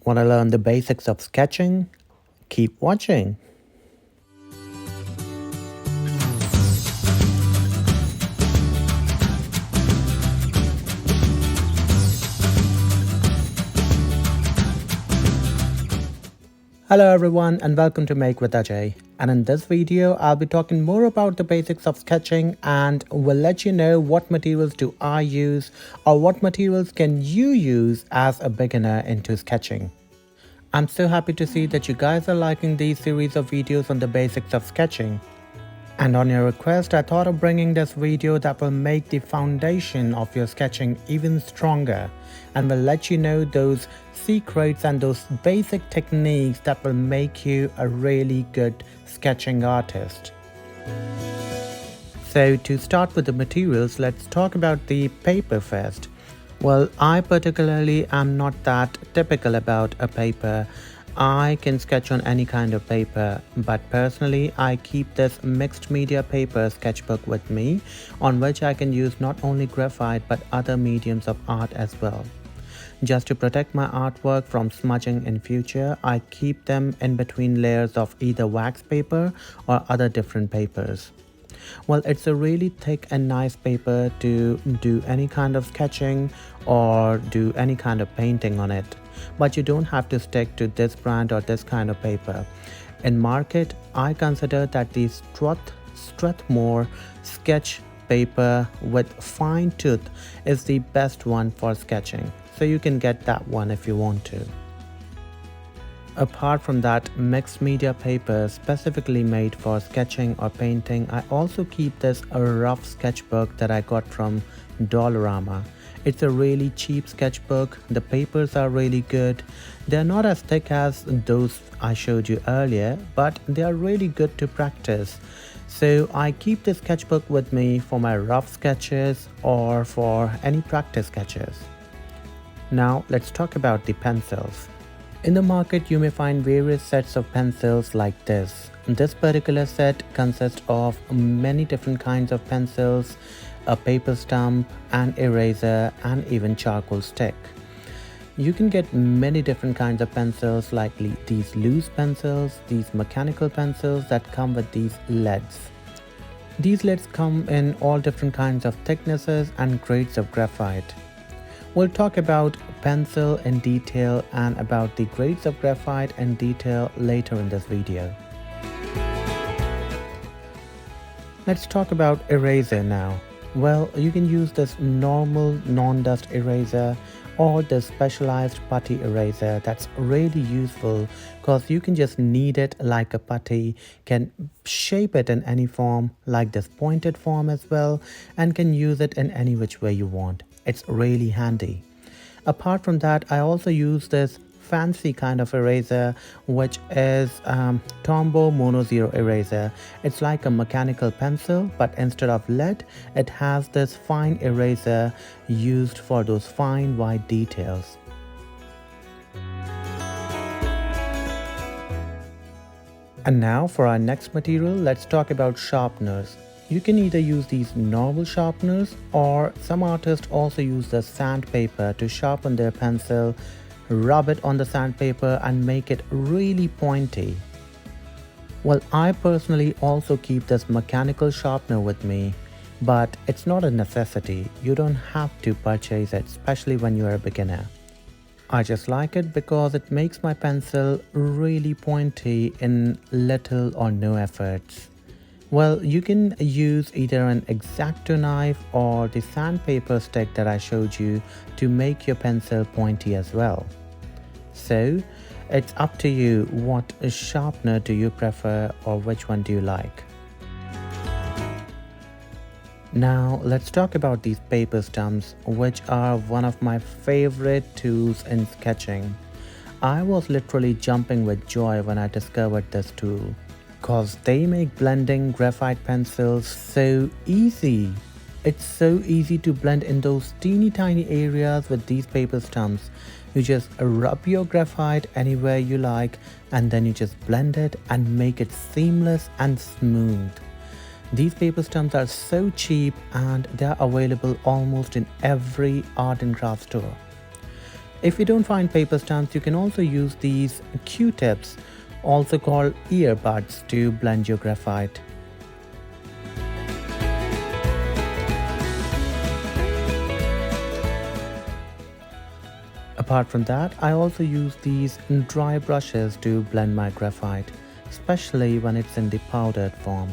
Want to learn the basics of sketching? Keep watching. Hello everyone and welcome to Make with Ajay. And in this video, I'll be talking more about the basics of sketching and will let you know what materials do I use or what materials can you use as a beginner into sketching. I'm so happy to see that you guys are liking these series of videos on the basics of sketching. And on your request, I thought of bringing this video that will make the foundation of your sketching even stronger and will let you know those secrets and those basic techniques that will make you a really good sketching artist. So to start with the materials, let's talk about the paper first. Well, I particularly am not that typical about a paper. I can sketch on any kind of paper, but personally I keep this mixed media paper sketchbook with me, on which I can use not only graphite but other mediums of art as well. Just to protect my artwork from smudging in future, I keep them in between layers of either wax paper or other different papers. Well, it's a really thick and nice paper to do any kind of sketching or do any kind of painting on it. But you don't have to stick to this brand or this kind of paper. In market, I consider that the Strathmore sketch paper with fine tooth is the best one for sketching. So you can get that one if you want to. Apart from that mixed media paper specifically made for sketching or painting, I also keep this a rough sketchbook that I got from Dollarama. It's a really cheap sketchbook. The papers are really good. They're not as thick as those I showed you earlier, but they are really good to practice. So I keep this sketchbook with me for my rough sketches or for any practice sketches. Now let's talk about the pencils. In the market, you may find various sets of pencils like this. This particular set consists of many different kinds of pencils, a paper stump, an eraser, and even charcoal stick. You can get many different kinds of pencils like these loose pencils, these mechanical pencils that come with these leads. These leads come in all different kinds of thicknesses and grades of graphite. We'll talk about pencil in detail and about the grades of graphite in detail later in this video. Let's talk about eraser now. Well, you can use this normal non-dust eraser or the specialized putty eraser. That's really useful because you can just knead it like a putty, can shape it in any form like this pointed form as well, and can use it in any which way you want. It's really handy. Apart from that, I also use this fancy kind of eraser, which is Tombow Mono Zero eraser. It's like a mechanical pencil, but instead of lead, it has this fine eraser used for those fine white details. And now for our next material, let's talk about sharpeners. You can either use these normal sharpeners or some artists also use the sandpaper to sharpen their pencil, rub it on the sandpaper and make it really pointy. Well, I personally also keep this mechanical sharpener with me, but it's not a necessity. You don't have to purchase it, especially when you're a beginner. I just like it because it makes my pencil really pointy in little or no efforts. Well, you can use either an X-Acto knife or the sandpaper stick that I showed you to make your pencil pointy as well. So, it's up to you what sharpener do you prefer or which one do you like. Now, let's talk about these paper stumps, which are one of my favorite tools in sketching. I was literally jumping with joy when I discovered this tool, because they make blending graphite pencils so easy. It's so easy to blend in those teeny tiny areas with these paper stumps. You just rub your graphite anywhere you like and then you just blend it and make it seamless and smooth. These paper stumps are so cheap and they are available almost in every art and craft store. If you don't find paper stumps, you can also use these Q-tips, also called earbuds, to blend your graphite. Apart from that, I also use these dry brushes to blend my graphite, especially when it's in the powdered form.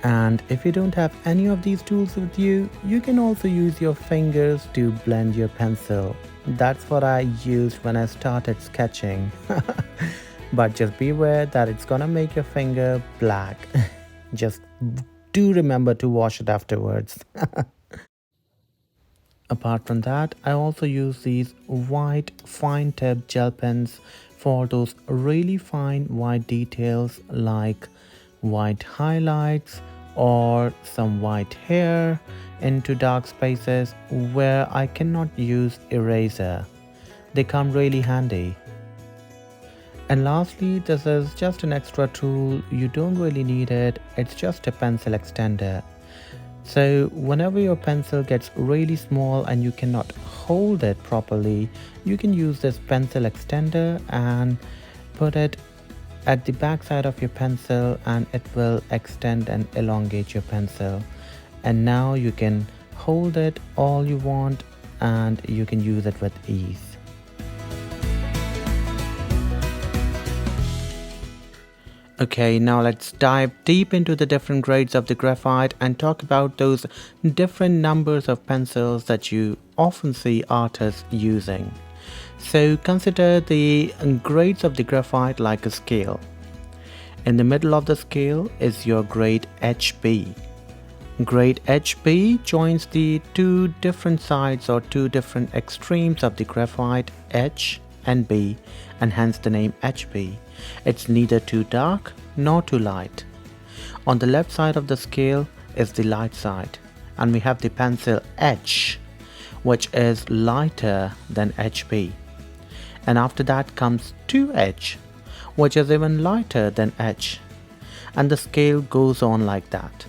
And if you don't have any of these tools with you, you can also use your fingers to blend your pencil. That's what I used when I started sketching. But just beware that it's gonna make your finger black. Just do remember to wash it afterwards. Apart from that, I also use these white fine tip gel pens for those really fine white details like white highlights or some white hair into dark spaces where I cannot use eraser. They come really handy. And lastly, this is just an extra tool. You don't really need it. It's just a pencil extender. So whenever your pencil gets really small and you cannot hold it properly, you can use this pencil extender and put it at the back side of your pencil, and it will extend and elongate your pencil. And now you can hold it all you want and you can use it with ease. Okay, now let's dive deep into the different grades of the graphite and talk about those different numbers of pencils that you often see artists using. So consider the grades of the graphite like a scale. In the middle of the scale is your grade HB. Grade HB joins the two different sides or two different extremes of the graphite, H and B, and hence the name HB. It's neither too dark nor too light. On the left side of the scale is the light side, and we have the pencil H, which is lighter than HB. And after that comes 2H, which is even lighter than H. And the scale goes on like that.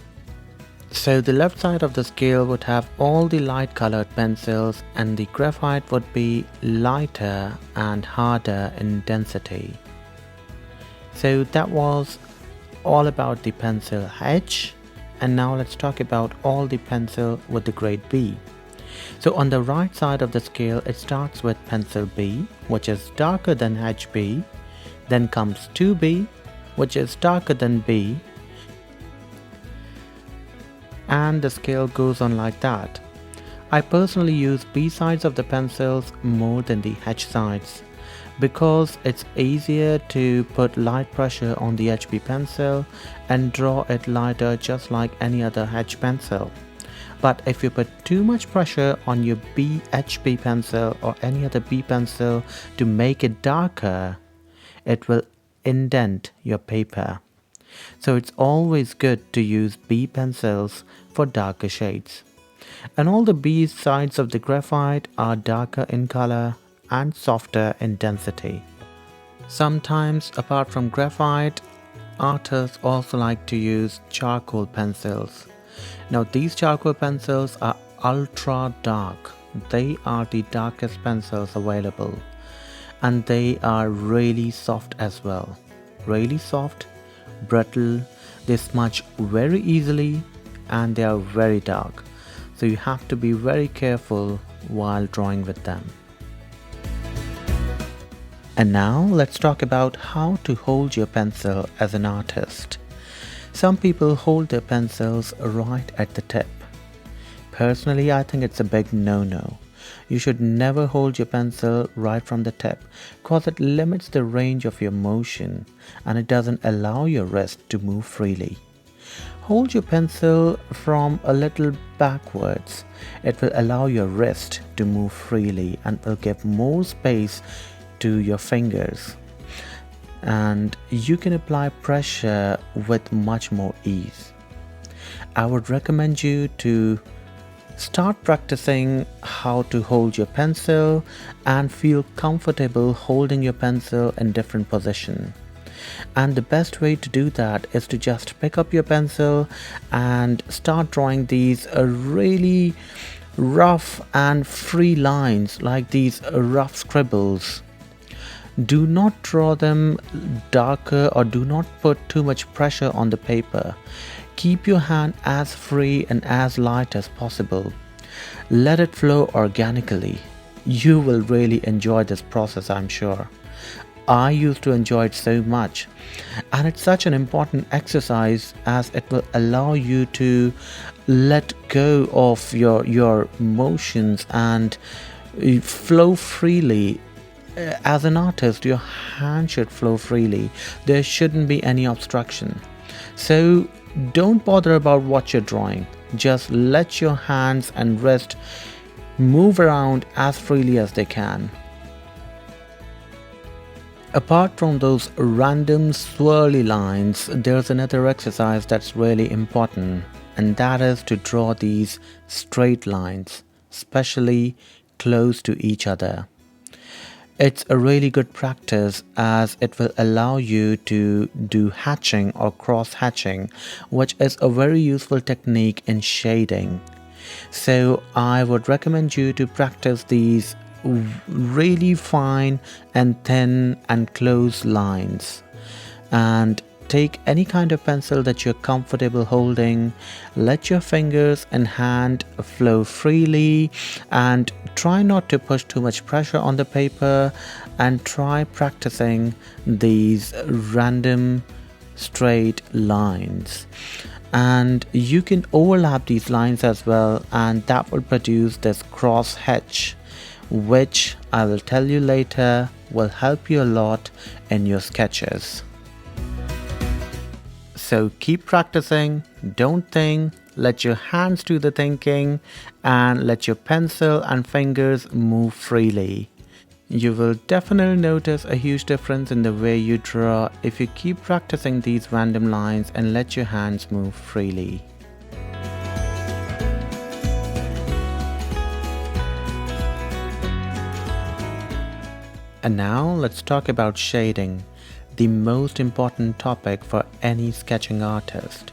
So the left side of the scale would have all the light colored pencils, and the graphite would be lighter and harder in density. So that was all about the pencil H, and now let's talk about all the pencil with the grade B. So on the right side of the scale, it starts with pencil B, which is darker than HB, then comes 2B, which is darker than B, and the scale goes on like that. I personally use B sides of the pencils more than the H sides because it's easier to put light pressure on the HB pencil and draw it lighter just like any other H pencil. But if you put too much pressure on your BHB pencil or any other B pencil to make it darker, it will indent your paper. So it's always good to use B pencils for darker shades. And all the B sides of the graphite are darker in color and softer in density. Sometimes, apart from graphite, artists also like to use charcoal pencils. Now these charcoal pencils are ultra dark. They are the darkest pencils available, and they are really soft as well. Really soft, brittle, they smudge very easily, and they are very dark. So you have to be very careful while drawing with them. And now let's talk about how to hold your pencil as an artist. Some people hold their pencils right at the tip. Personally, I think it's a big no-no. You should never hold your pencil right from the tip because it limits the range of your motion and it doesn't allow your wrist to move freely. Hold your pencil from a little backwards. It will allow your wrist to move freely and will give more space to your fingers. And you can apply pressure with much more ease. I would recommend you to start practicing how to hold your pencil and feel comfortable holding your pencil in different positions. And the best way to do that is to just pick up your pencil and start drawing these really rough and free lines, like these rough scribbles. Do not draw them darker or do not put too much pressure on the paper. Keep your hand as free and as light as possible. Let it flow organically. You will really enjoy this process, I'm sure. I used to enjoy it so much, and it's such an important exercise as it will allow you to let go of your motions and flow freely. As an artist, your hand should flow freely. There shouldn't be any obstruction. So don't bother about what you're drawing. Just let your hands and wrist move around as freely as they can. Apart from those random swirly lines, there's another exercise that's really important, and that is to draw these straight lines, especially close to each other. It's a really good practice as it will allow you to do hatching or cross hatching, which is a very useful technique in shading. So I would recommend you to practice these really fine and thin and close lines, and take any kind of pencil that you're comfortable holding. Let your fingers and hand flow freely, and try not to push too much pressure on the paper, and try practicing these random straight lines. And you can overlap these lines as well, and that will produce this cross hatch, which I will tell you later will help you a lot in your sketches. So keep practicing, don't think, let your hands do the thinking, and let your pencil and fingers move freely. You will definitely notice a huge difference in the way you draw if you keep practicing these random lines and let your hands move freely. And now let's talk about shading, the most important topic for any sketching artist.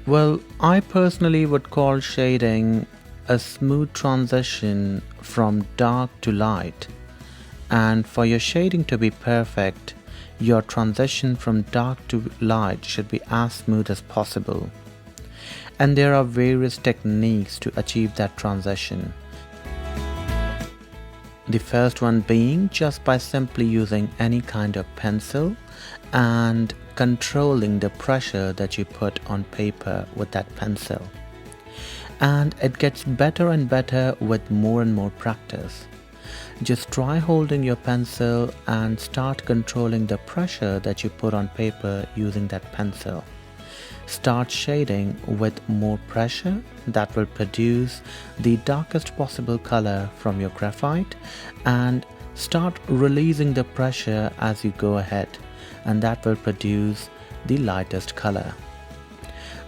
Well, I personally would call shading a smooth transition from dark to light. And for your shading to be perfect, your transition from dark to light should be as smooth as possible. And there are various techniques to achieve that transition. The first one being just by simply using any kind of pencil and controlling the pressure that you put on paper with that pencil. And it gets better and better with more and more practice. Just try holding your pencil and start controlling the pressure that you put on paper using that pencil. Start shading with more pressure. That will produce the darkest possible color from your graphite, and start releasing the pressure as you go ahead, and that will produce the lightest color.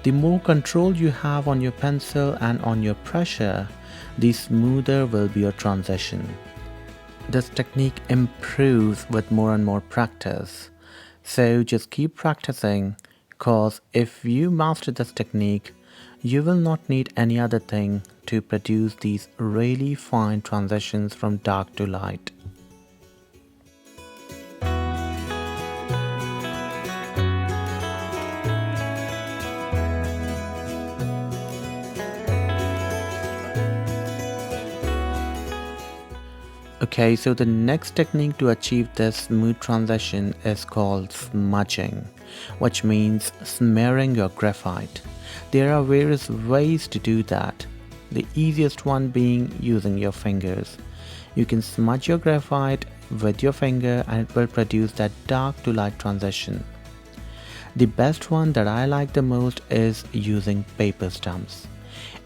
The more control you have on your pencil and on your pressure, the smoother will be your transition. This technique improves with more and more practice. So just keep practicing, because if you master this technique, you will not need any other thing to produce these really fine transitions from dark to light. Okay, so the next technique to achieve this smooth transition is called smudging, which means smearing your graphite. There are various ways to do that, the easiest one being using your fingers. You can smudge your graphite with your finger and it will produce that dark to light transition. The best one that I like the most is using paper stumps.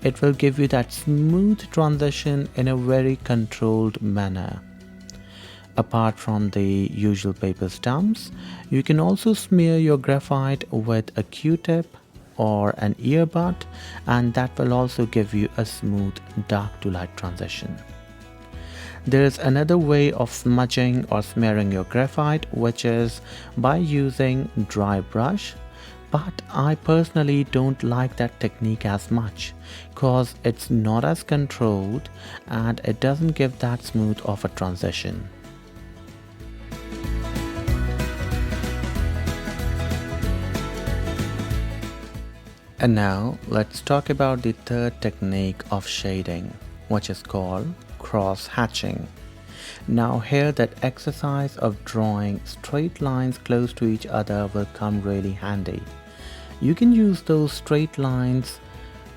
It will give you that smooth transition in a very controlled manner. Apart from the usual paper stumps, you can also smear your graphite with a Q-tip or an earbud, and that will also give you a smooth dark to light transition. There's another way of smudging or smearing your graphite, which is by using dry brush. But I personally don't like that technique as much cause it's not as controlled and it doesn't give that smooth of a transition. And now let's talk about the third technique of shading, which is called cross hatching. Now here that exercise of drawing straight lines close to each other will come really handy. You can use those straight lines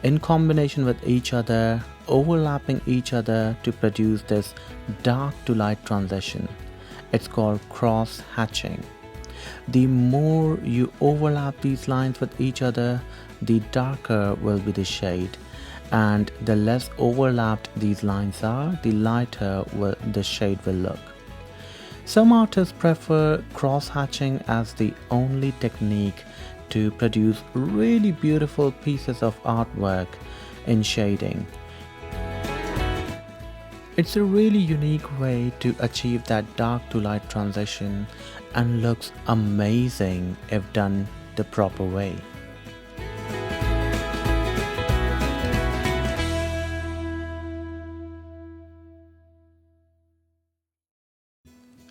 in combination with each other, overlapping each other to produce this dark to light transition. It's called cross hatching. The more you overlap these lines with each other, the darker will be the shade, and the less overlapped these lines are, the lighter the shade will look. Some artists prefer cross hatching as the only technique to produce really beautiful pieces of artwork in shading. It's a really unique way to achieve that dark to light transition and looks amazing if done the proper way.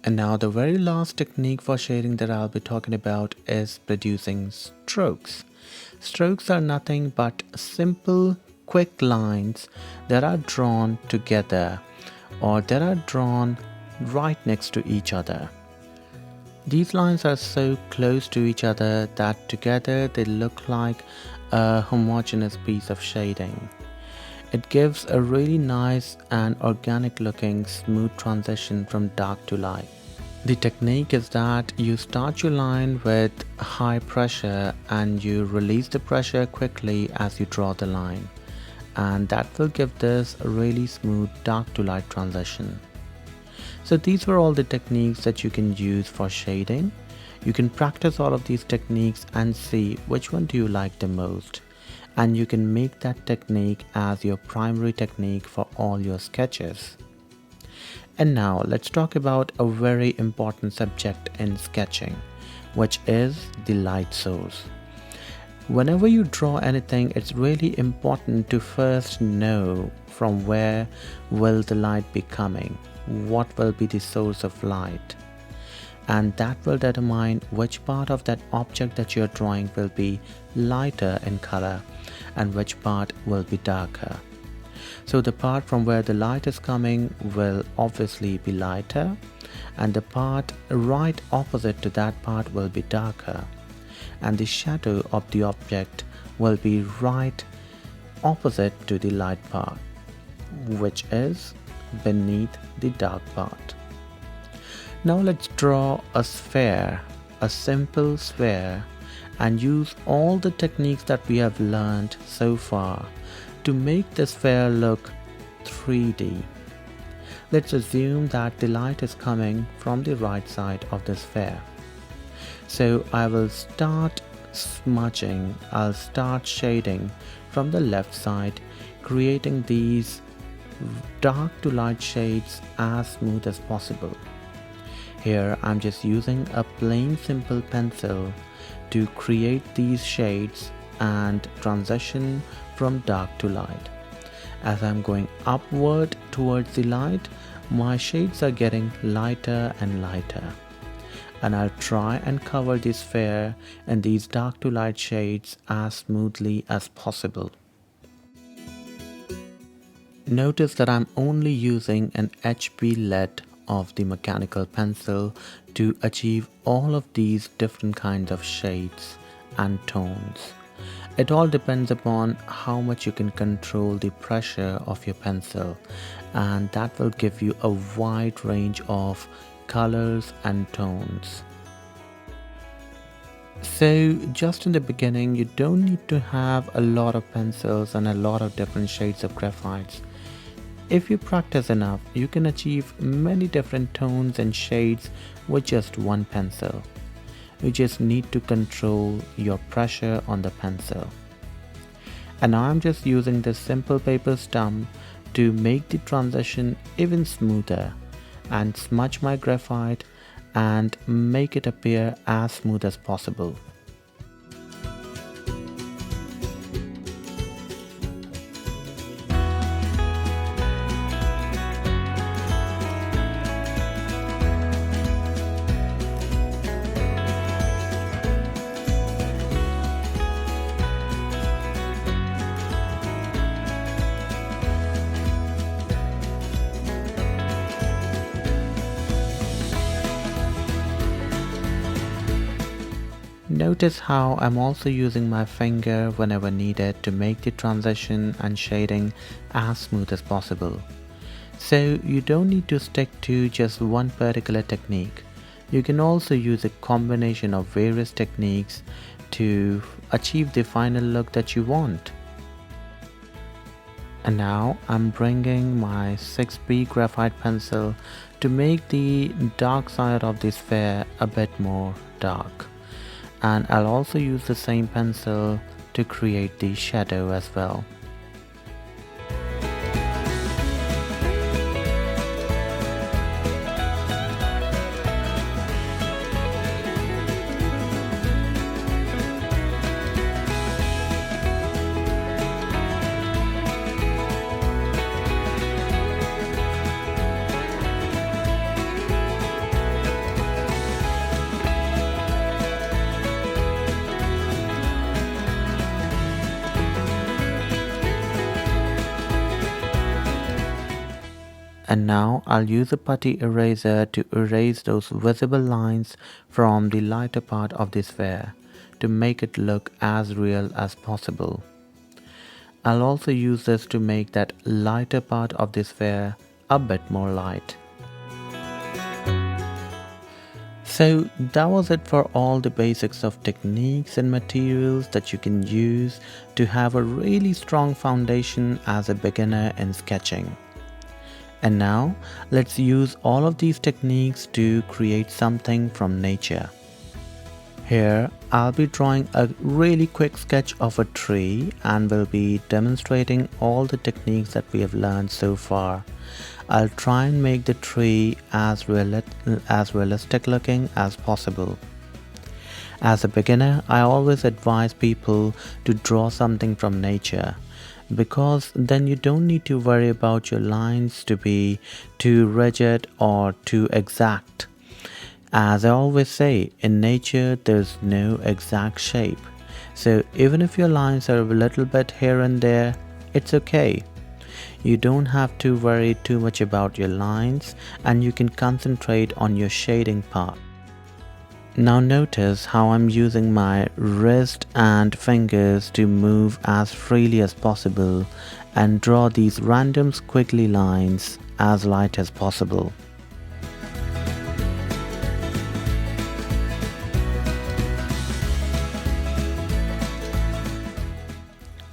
And now the very last technique for shading that I'll be talking about is producing strokes. Strokes are nothing but simple, quick lines that are drawn together or that are drawn right next to each other. These lines are so close to each other that together they look like a homogeneous piece of shading. It gives a really nice and organic looking smooth transition from dark to light. The technique is that you start your line with high pressure and you release the pressure quickly as you draw the line, and that will give this a really smooth dark to light transition. So these were all the techniques that you can use for shading. You can practice all of these techniques and see which one do you like the most. And you can make that technique as your primary technique for all your sketches. And now let's talk about a very important subject in sketching, which is the light source. Whenever you draw anything, it's really important to first know from where will the light be coming, what will be the source of light. And that will determine which part of that object that you're drawing will be lighter in color and which part will be darker. So the part from where the light is coming will obviously be lighter, and the part right opposite to that part will be darker, and the shadow of the object will be right opposite to the light part, which is beneath the dark part. Now let's draw a sphere, a simple sphere, and use all the techniques that we have learned so far to make the sphere look 3D. Let's assume that the light is coming from the right side of the sphere. So I will start smudging, I'll start shading from the left side, creating these dark to light shades as smooth as possible. Here I'm just using a plain simple pencil to create these shades and transition from dark to light. As I'm going upward towards the light, my shades are getting lighter and lighter. And I'll try and cover this sphere in these dark to light shades as smoothly as possible. Notice that I'm only using an HB lead of the mechanical pencil to achieve all of these different kinds of shades and tones. It all depends upon how much you can control the pressure of your pencil, and that will give you a wide range of colors and tones. So just in the beginning, you don't need to have a lot of pencils and a lot of different shades of graphites. If you practice enough, you can achieve many different tones and shades with just one pencil. You just need to control your pressure on the pencil. And now I'm just using this simple paper stump to make the transition even smoother and smudge my graphite and make it appear as smooth as possible. Notice how I'm also using my finger whenever needed to make the transition and shading as smooth as possible. So you don't need to stick to just one particular technique. You can also use a combination of various techniques to achieve the final look that you want. And now I'm bringing my 6B graphite pencil to make the dark side of the sphere a bit more dark. And I'll also use the same pencil to create the shadow as well. And now I'll use a putty eraser to erase those visible lines from the lighter part of the sphere to make it look as real as possible. I'll also use this to make that lighter part of the sphere a bit more light. So that was it for all the basics of techniques and materials that you can use to have a really strong foundation as a beginner in sketching. And now let's use all of these techniques to create something from nature. Here I'll be drawing a really quick sketch of a tree and will be demonstrating all the techniques that we have learned so far. I'll try and make the tree as realistic looking as possible. As a beginner, I always advise people to draw something from nature, because then you don't need to worry about your lines to be too rigid or too exact. As I always say, in nature there's no exact shape. So even if your lines are a little bit here and there, it's okay. You don't have to worry too much about your lines and you can concentrate on your shading part. Now notice how I'm using my wrist and fingers to move as freely as possible and draw these random squiggly lines as light as possible.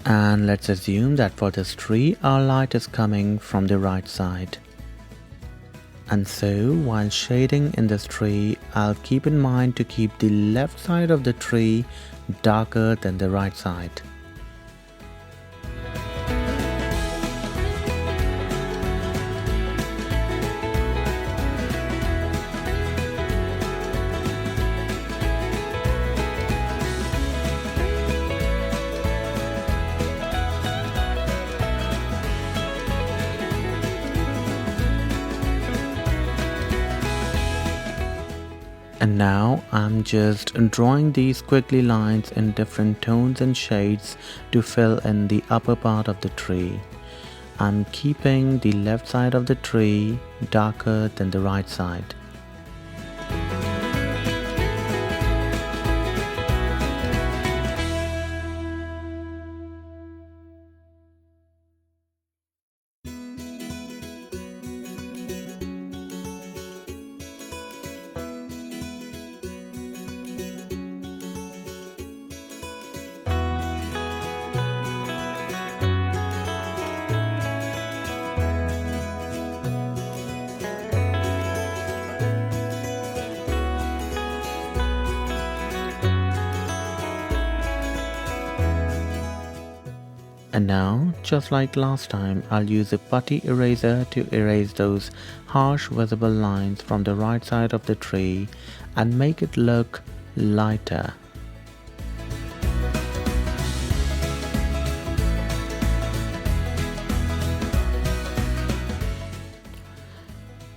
And let's assume that for this tree our light is coming from the right side. And so while shading in this tree, I'll keep in mind to keep the left side of the tree darker than the right side. And now I'm just drawing these squiggly lines in different tones and shades to fill in the upper part of the tree. I'm keeping the left side of the tree darker than the right side. And now, just like last time, I'll use a putty eraser to erase those harsh visible lines from the right side of the tree and make it look lighter.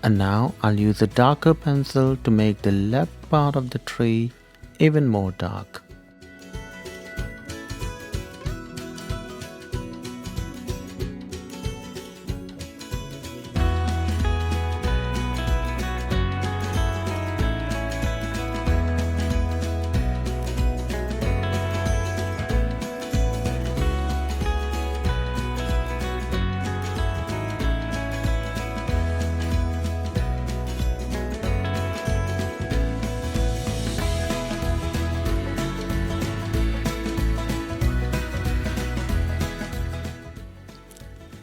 And now I'll use a darker pencil to make the left part of the tree even more dark.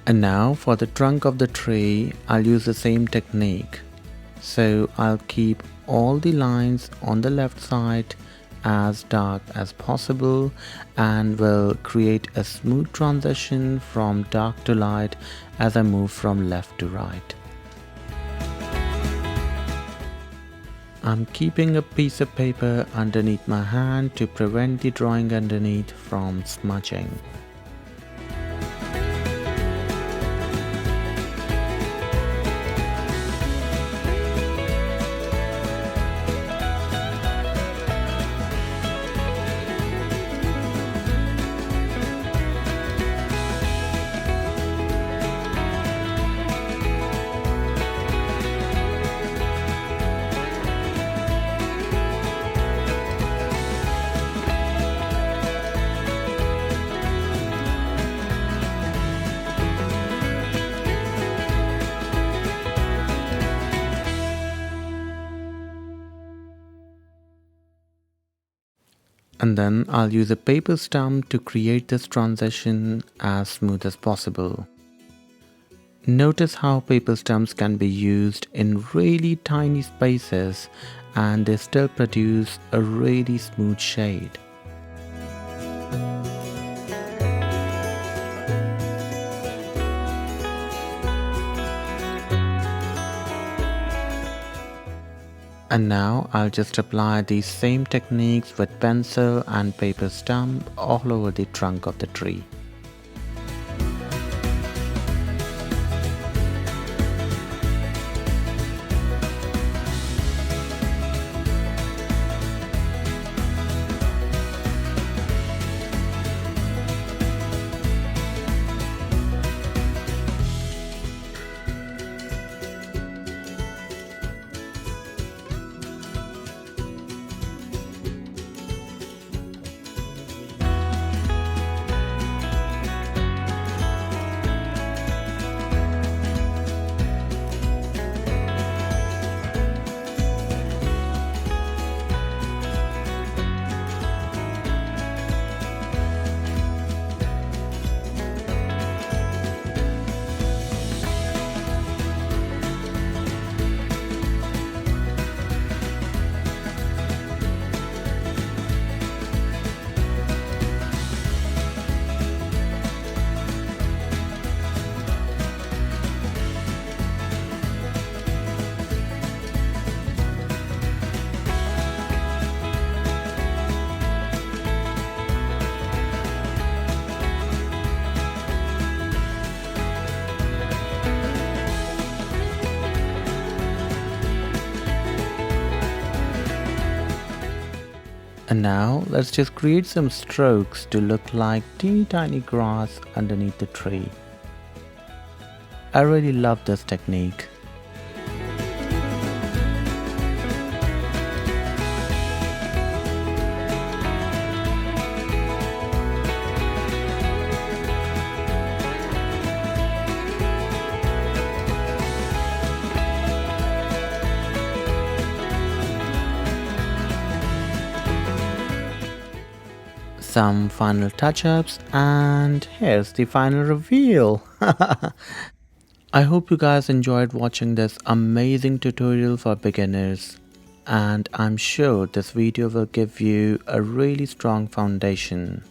And now for the trunk of the tree, I'll use the same technique. So I'll keep all the lines on the left side as dark as possible and will create a smooth transition from dark to light as I move from left to right. I'm keeping a piece of paper underneath my hand to prevent the drawing underneath from smudging. And then I'll use a paper stump to create this transition as smooth as possible. Notice how paper stumps can be used in really tiny spaces and they still produce a really smooth shade. And now I'll just apply these same techniques with pencil and paper stump all over the trunk of the tree. And now let's just create some strokes to look like teeny tiny grass underneath the tree. I really love this technique. Some final touch-ups and here's the final reveal. I hope you guys enjoyed watching this amazing tutorial for beginners, and I'm sure this video will give you a really strong foundation.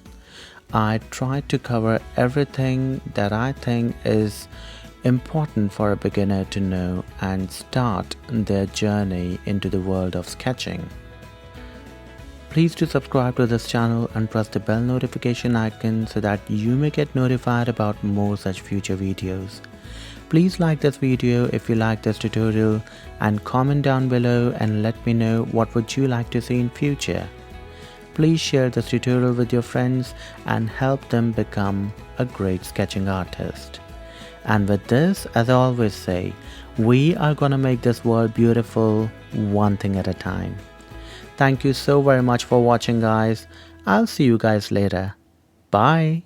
I tried to cover everything that I think is important for a beginner to know and start their journey into the world of sketching. Please do subscribe to this channel and press the bell notification icon so that you may get notified about more such future videos. Please like this video if you like this tutorial and comment down below and let me know what would you like to see in future. Please share this tutorial with your friends and help them become a great sketching artist. And with this, as I always say, we are gonna make this world beautiful one thing at a time. Thank you so very much for watching, guys. I'll see you guys later. Bye.